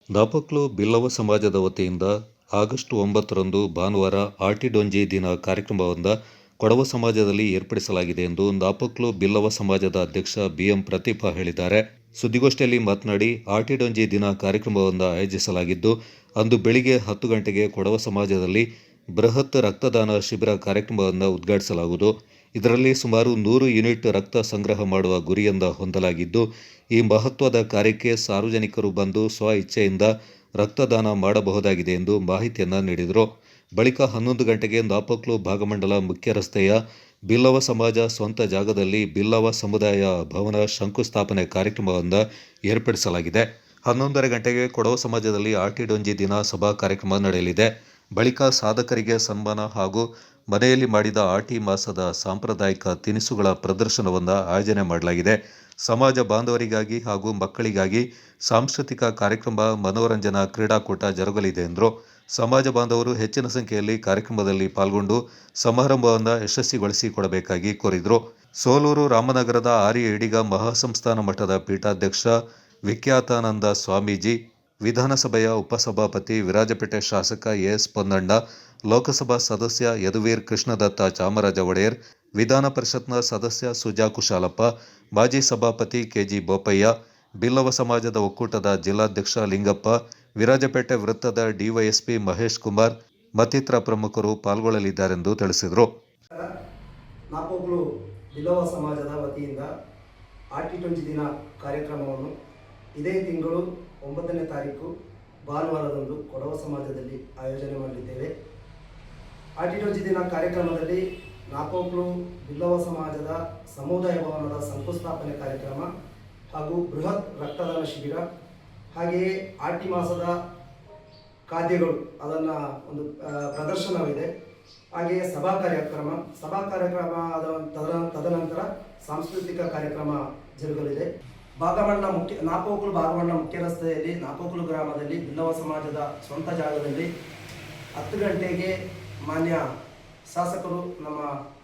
ದಾಪಕ್ಲು ಬಿಲ್ಲವ ಸಮಾಜದ ವತಿಯಿಂದ ಆಗಸ್ಟ್ 9ರಂದು ಭಾನುವಾರ ಆಟಿಡೊಂಜಿ ದಿನ ಕಾರ್ಯಕ್ರಮವನ್ನು ಕೊಡವ ಸಮಾಜದಲ್ಲಿ ಏರ್ಪಡಿಸಲಾಗಿದೆ ಎಂದು ದಾಪಕ್ಲು ಬಿಲ್ಲವ ಸಮಾಜದ ಅಧ್ಯಕ್ಷ ಬಿಎಂ ಪ್ರತೀಪ ಹೇಳಿದ್ದಾರೆ. ಸುದ್ದಿಗೋಷ್ಠಿಯಲ್ಲಿ ಮಾತನಾಡಿ, ಆಟಿಡೊಂಜಿ ದಿನ ಕಾರ್ಯಕ್ರಮವನ್ನು ಆಯೋಜಿಸಲಾಗಿದ್ದು, ಅಂದು ಬೆಳಿಗ್ಗೆ 10 ಗಂಟೆಗೆ ಕೊಡವ ಸಮಾಜದಲ್ಲಿ ಬೃಹತ್ ರಕ್ತದಾನ ಶಿಬಿರ ಕಾರ್ಯಕ್ರಮವನ್ನು ಉದ್ಘಾಟಿಸಲಾಗುವುದು. ಇದರಲ್ಲಿ ಸುಮಾರು 100 ಯೂನಿಟ್ ರಕ್ತ ಸಂಗ್ರಹ ಮಾಡುವ ಗುರಿಯಿಂದ ಹೊಂದಲಾಗಿದ್ದು, ಈ ಮಹತ್ವದ ಕಾರ್ಯಕ್ಕೆ ಸಾರ್ವಜನಿಕರು ಬಂದು ಸ್ವ ಇಚ್ಛೆಯಿಂದ ರಕ್ತದಾನ ಮಾಡಬಹುದಾಗಿದೆ ಎಂದು ಮಾಹಿತಿಯನ್ನು ನೀಡಿದರು. ಬಳಿಕ 11 ಗಂಟೆಗೆ ದಾಪಕ್ಲು ಭಾಗಮಂಡಲ ಮುಖ್ಯ ರಸ್ತೆಯ ಬಿಲ್ಲವ ಸಮಾಜ ಸ್ವಂತ ಜಾಗದಲ್ಲಿ ಬಿಲ್ಲವ ಸಮುದಾಯ ಭವನ ಶಂಕುಸ್ಥಾಪನೆ ಕಾರ್ಯಕ್ರಮವನ್ನು ಏರ್ಪಡಿಸಲಾಗಿದೆ. 11:30 ಗಂಟೆಗೆ ಕೊಡವ ಸಮಾಜದಲ್ಲಿ ಆಟಿಡೊಂಜಿ ದಿನ ಸಭಾ ಕಾರ್ಯಕ್ರಮ ನಡೆಯಲಿದೆ. ಬಳಿಕ ಸಾಧಕರಿಗೆ ಸನ್ಮಾನ ಹಾಗೂ ಮನೆಯಲ್ಲಿ ಮಾಡಿದ ಆಟಿ ಮಾಸದ ಸಾಂಪ್ರದಾಯಿಕ ತಿನಿಸುಗಳ ಪ್ರದರ್ಶನವನ್ನು ಆಯೋಜನೆ ಮಾಡಲಾಗಿದೆ. ಸಮಾಜ ಬಾಂಧವರಿಗಾಗಿ ಹಾಗೂ ಮಕ್ಕಳಿಗಾಗಿ ಸಾಂಸ್ಕೃತಿಕ ಕಾರ್ಯಕ್ರಮ, ಮನೋರಂಜನಾ ಕ್ರೀಡಾಕೂಟ ಜರುಗಲಿದೆ ಎಂದರು. ಸಮಾಜ ಬಾಂಧವರು ಹೆಚ್ಚಿನ ಸಂಖ್ಯೆಯಲ್ಲಿ ಕಾರ್ಯಕ್ರಮದಲ್ಲಿ ಪಾಲ್ಗೊಂಡು ಸಮಾರಂಭವನ್ನು ಯಶಸ್ವಿಗೊಳಿಸಿಕೊಡಬೇಕಾಗಿ ಕೋರಿದರು. ಸೋಲೂರು ರಾಮನಗರದ ಆರ್ಯ ಈಡಿಗ ಮಹಾಸಂಸ್ಥಾನ ಮಠದ ಪೀಠಾಧ್ಯಕ್ಷ ವಿಖ್ಯಾತಾನಂದ ಸ್ವಾಮೀಜಿ, ವಿಧಾನಸಭೆಯ ಉಪಸಭಾಪತಿ ವಿರಾಜಪೇಟೆ ಶಾಸಕ ಎಸ್ ಪೊನ್ನಣ್ಣ, ಲೋಕಸಭಾ ಸದಸ್ಯ ಯದುವೀರ್ ಕೃಷ್ಣದತ್ತ ಚಾಮರಾಜ ಒಡೆಯರ್, ವಿಧಾನ ಪರಿಷತ್ನ ಸದಸ್ಯ ಸುಜಾ ಕುಶಾಲಪ್ಪ, ಮಾಜಿ ಸಭಾಪತಿ ಕೆಜಿ ಬೋಪಯ್ಯ, ಬಿಲ್ಲವ ಸಮಾಜದ ಒಕ್ಕೂಟದ ಜಿಲ್ಲಾಧ್ಯಕ್ಷ ಲಿಂಗಪ್ಪ, ವಿರಾಜಪೇಟೆ ವೃತ್ತದ ಡಿವೈಎಸ್ಪಿ ಮಹೇಶ್ ಕುಮಾರ್ ಮತ್ತಿತರ ಪ್ರಮುಖರು ಪಾಲ್ಗೊಳ್ಳಲಿದ್ದಾರೆಂದು ತಿಳಿಸಿದರು. ನಾಪೋಕ್ಲು ಬಿಲ್ಲವ ಸಮಾಜದ ವತಿಯಿಂದ ಆಟಿಡೊಂಜಿ ದಿನ ಕಾರ್ಯಕ್ರಮವನ್ನು ಇದೇ ತಿಂಗಳು 9ನೇ ತಾರೀಕು ಭಾನುವಾರದಂದು ಕೊಡವ ಸಮಾಜದಲ್ಲಿ ಆಯೋಜನೆ ಮಾಡಲಿದ್ದೇವೆ. ಆಟಿಡೊಂಜಿ ದಿನ ಕಾರ್ಯಕ್ರಮದಲ್ಲಿ ನಾಪೋಕ್ಲು ಬಿಲ್ಲವ ಸಮಾಜದ ಸಮುದಾಯ ಭವನದ ಶಂಕುಸ್ಥಾಪನೆ ಕಾರ್ಯಕ್ರಮ ಹಾಗೂ ಬೃಹತ್ ರಕ್ತದಾನ ಶಿಬಿರ, ಹಾಗೆಯೇ ಆಟಿ ಮಾಸದ ಖಾದ್ಯಗಳು ಅದನ್ನು ಒಂದು ಪ್ರದರ್ಶನವಿದೆ. ಹಾಗೆಯೇ ಸಭಾ ಕಾರ್ಯಕ್ರಮ ತದನಂತರ ಸಾಂಸ್ಕೃತಿಕ ಕಾರ್ಯಕ್ರಮ ಜರುಗಲಿದೆ. ನಾಪೋಕ್ಲು ಭಾಗಮಂಡಲ ಮುಖ್ಯ ರಸ್ತೆಯಲ್ಲಿ ನಾಪೋಕ್ಲು ಗ್ರಾಮದಲ್ಲಿ ಬಿಲ್ಲವ ಸಮಾಜದ ಸ್ವಂತ ಜಾಗದಲ್ಲಿ 10 ಗಂಟೆಗೆ ಮಾನ್ಯ ಶಾಸಕರು ನಮ್ಮ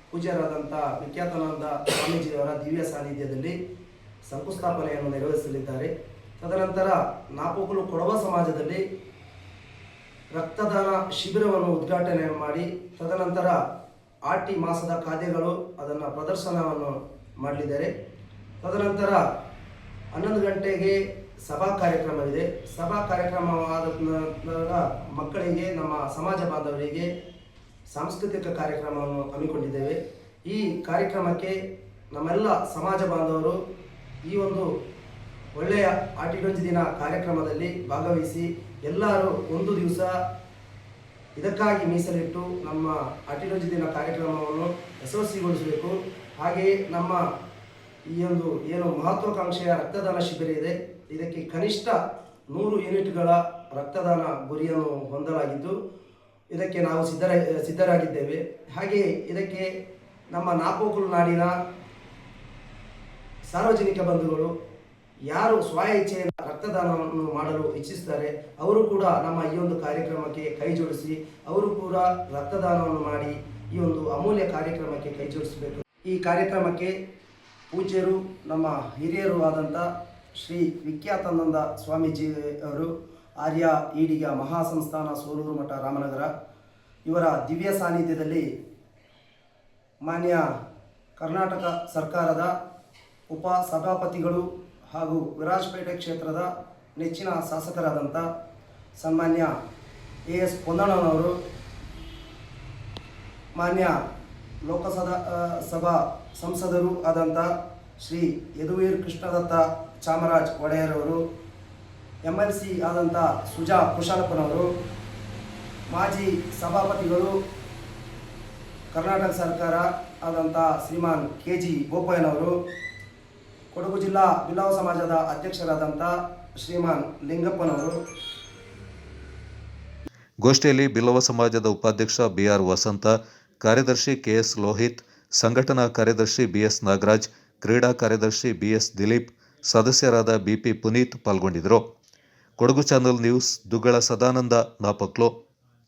ಪೂಜ್ಯರಾದಂಥ ವಿಖ್ಯಾತಾನಂದ ಸ್ವಾಮೀಜಿಯವರ ದಿವ್ಯ ಸಾನ್ನಿಧ್ಯದಲ್ಲಿ ಶಂಕುಸ್ಥಾಪನೆಯನ್ನು ನೆರವೇರಿಸಲಿದ್ದಾರೆ. ತದನಂತರ ನಾಪೋಕ್ಲು ಕೊಡವ ಸಮಾಜದಲ್ಲಿ ರಕ್ತದಾನ ಶಿಬಿರವನ್ನು ಉದ್ಘಾಟನೆ ಮಾಡಿ, ತದನಂತರ ಆಟಿ ಮಾಸದ ಖಾದ್ಯಗಳು ಅದನ್ನು ಪ್ರದರ್ಶನವನ್ನು ಮಾಡಲಿದ್ದಾರೆ. ತದನಂತರ 11 ಗಂಟೆಗೆ ಸಭಾ ಕಾರ್ಯಕ್ರಮವಿದೆ. ಸಭಾ ಕಾರ್ಯಕ್ರಮವಾದ ನಂತರ ಮಕ್ಕಳಿಗೆ, ನಮ್ಮ ಸಮಾಜ ಬಾಂಧವರಿಗೆ ಸಾಂಸ್ಕೃತಿಕ ಕಾರ್ಯಕ್ರಮವನ್ನು ಹಮ್ಮಿಕೊಂಡಿದ್ದೇವೆ. ಈ ಕಾರ್ಯಕ್ರಮಕ್ಕೆ ನಮ್ಮೆಲ್ಲ ಸಮಾಜ ಬಾಂಧವರು ಈ ಒಂದು ಒಳ್ಳೆಯ ಆಟಿಡೊಂಜಿ ದಿನ ಕಾರ್ಯಕ್ರಮದಲ್ಲಿ ಭಾಗವಹಿಸಿ ಎಲ್ಲರೂ ಒಂದು ದಿವಸ ಇದಕ್ಕಾಗಿ ಮೀಸಲಿಟ್ಟು ನಮ್ಮ ಆಟಿಡೊಂಜಿ ದಿನ ಕಾರ್ಯಕ್ರಮವನ್ನು ಯಶಸ್ವಿಗೊಳಿಸಬೇಕು. ಹಾಗೆಯೇ ನಮ್ಮ ಈ ಒಂದು ಏನು ಮಹತ್ವಾಕಾಂಕ್ಷೆಯ ರಕ್ತದಾನ ಶಿಬಿರ ಇದೆ, ಇದಕ್ಕೆ ಕನಿಷ್ಠ 100 ಯೂನಿಟ್ಗಳ ರಕ್ತದಾನ ಗುರಿಯನ್ನು ಹೊಂದಲಾಗಿದ್ದು, ಇದಕ್ಕೆ ನಾವು ಸಿದ್ಧರಾಗಿದ್ದೇವೆ. ಹಾಗೆಯೇ ಇದಕ್ಕೆ ನಮ್ಮ ನಾಪೋಕ್ಲು ನಾಡಿನ ಸಾರ್ವಜನಿಕ ಬಂಧುಗಳು ಯಾರು ಸ್ವ ಇಚ್ಛೆಯಿಂದ ರಕ್ತದಾನವನ್ನು ಮಾಡಲು ಇಚ್ಛಿಸುತ್ತಾರೆ, ಅವರು ಕೂಡ ನಮ್ಮ ಈ ಒಂದು ಕಾರ್ಯಕ್ರಮಕ್ಕೆ ಕೈ ಜೋಡಿಸಿ ಅವರು ಕೂಡ ರಕ್ತದಾನವನ್ನು ಮಾಡಿ ಈ ಒಂದು ಅಮೂಲ್ಯ ಕಾರ್ಯಕ್ರಮಕ್ಕೆ ಕೈ ಜೋಡಿಸಬೇಕು. ಈ ಕಾರ್ಯಕ್ರಮಕ್ಕೆ ಪೂಜ್ಯರು, ನಮ್ಮ ಹಿರಿಯರು ಆದಂಥ ಶ್ರೀ ವಿಖ್ಯಾತಾನಂದ ಸ್ವಾಮೀಜಿ ಅವರು, ಆರ್ಯ ಈಡಿಗ ಮಹಾಸಂಸ್ಥಾನ ಸೋಲೂರು ಮಠ ರಾಮನಗರ, ಇವರ ದಿವ್ಯ ಸಾನ್ನಿಧ್ಯದಲ್ಲಿ ಮಾನ್ಯ ಕರ್ನಾಟಕ ಸರ್ಕಾರದ ಉಪ ಸಭಾಪತಿಗಳು ಹಾಗೂ ವಿರಾಜಪೇಟೆ ಕ್ಷೇತ್ರದ ನೆಚ್ಚಿನ ಶಾಸಕರಾದಂಥ ಸನ್ಮಾನ್ಯ ಎಸ್ ಪೊನ್ನಣ್ಣನವರು, ಮಾನ್ಯ ಲೋಕಸಭಾ ಸಂಸದರು ಆದಂಥ ಶ್ರೀ ಯದುವೀರ್ ಕೃಷ್ಣದತ್ತ ಚಾಮರಾಜ್ ಒಡೆಯರವರು, MLC ಆದಂಥ ಸುಜಾ ಕುಶಾಲಪ್ಪನವರು, ಮಾಜಿ ಸಭಾಪತಿಗಳು ಕರ್ನಾಟಕ ಸರ್ಕಾರ ಆದಂಥ ಶ್ರೀಮಾನ್ ಕೆಜಿ ಬೋಪಯ್ಯನವರು, ಕೊಡಗು ಜಿಲ್ಲಾ ಬಿಲ್ಲವ ಸಮಾಜದ ಅಧ್ಯಕ್ಷರಾದಂಥ ಶ್ರೀಮಾನ್ ಲಿಂಗಪ್ಪನವರು. ಗೋಷ್ಠಿಯಲ್ಲಿ ಬಿಲ್ಲವ ಸಮಾಜದ ಉಪಾಧ್ಯಕ್ಷ BR ವಸಂತ, ಕಾರ್ಯದರ್ಶಿ KS ಲೋಹಿತ್, ಸಂಘಟನಾ ಕಾರ್ಯದರ್ಶಿ BS ನಾಗರಾಜ್, ಕ್ರೀಡಾ ಕಾರ್ಯದರ್ಶಿ BS ದಿಲೀಪ್, ಸದಸ್ಯರಾದ BP ಪುನೀತ್ ಪಾಲ್ಗೊಂಡಿದ್ದರು. Kodagu channel news, Duggala Sadananda, Napoklu.